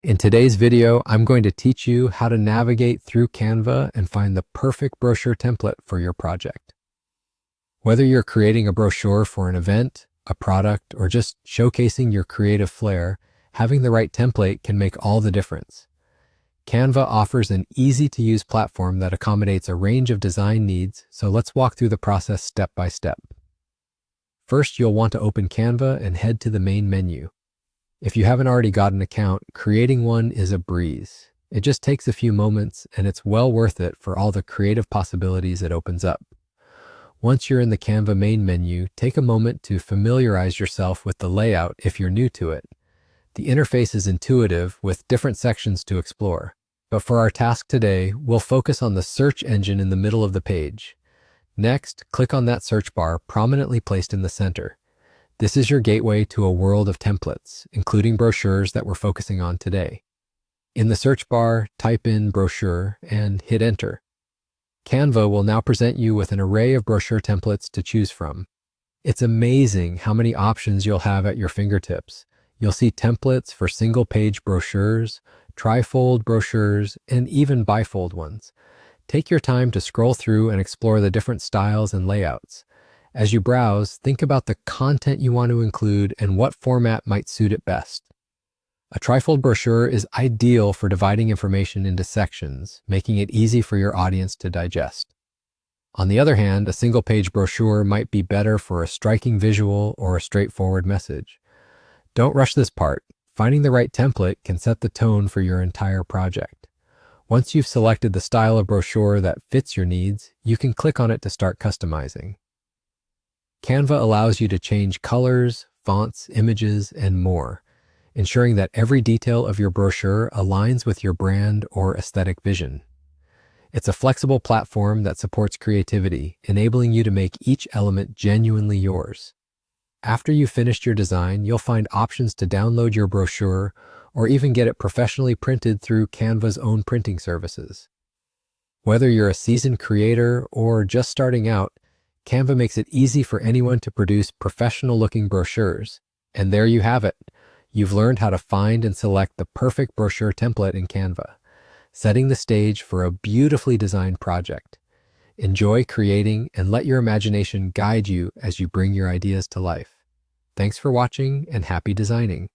In today's video, I'm going to teach you how to navigate through Canva and find the perfect brochure template for your project. Whether you're creating a brochure for an event, a product, or just showcasing your creative flair, having the right template can make all the difference. Canva offers an easy-to-use platform that accommodates a range of design needs, so let's walk through the process step by step. First, you'll want to open Canva and head to the main menu. If you haven't already got an account, creating one is a breeze. It just takes a few moments, and it's well worth it for all the creative possibilities it opens up. Once you're in the Canva main menu, take a moment to familiarize yourself with the layout if you're new to it. The interface is intuitive with different sections to explore. But for our task today, we'll focus on the search engine in the middle of the page. Next, click on that search bar prominently placed in the center. This is your gateway to a world of templates, including brochures that we're focusing on today. In the search bar, type in brochure and hit enter. Canva will now present you with an array of brochure templates to choose from. It's amazing how many options you'll have at your fingertips. You'll see templates for single-page brochures, trifold brochures, and even bifold ones. Take your time to scroll through and explore the different styles and layouts. As you browse, think about the content you want to include and what format might suit it best. A trifold brochure is ideal for dividing information into sections, making it easy for your audience to digest. On the other hand, a single-page brochure might be better for a striking visual or a straightforward message. Don't rush this part. Finding the right template can set the tone for your entire project. Once you've selected the style of brochure that fits your needs, you can click on it to start customizing. Canva allows you to change colors, fonts, images, and more, ensuring that every detail of your brochure aligns with your brand or aesthetic vision. It's a flexible platform that supports creativity, enabling you to make each element genuinely yours. After you've finished your design, you'll find options to download your brochure or even get it professionally printed through Canva's own printing services. Whether you're a seasoned creator or just starting out, Canva makes it easy for anyone to produce professional-looking brochures. And there you have it. You've learned how to find and select the perfect brochure template in Canva, setting the stage for a beautifully designed project. Enjoy creating and let your imagination guide you as you bring your ideas to life. Thanks for watching and happy designing.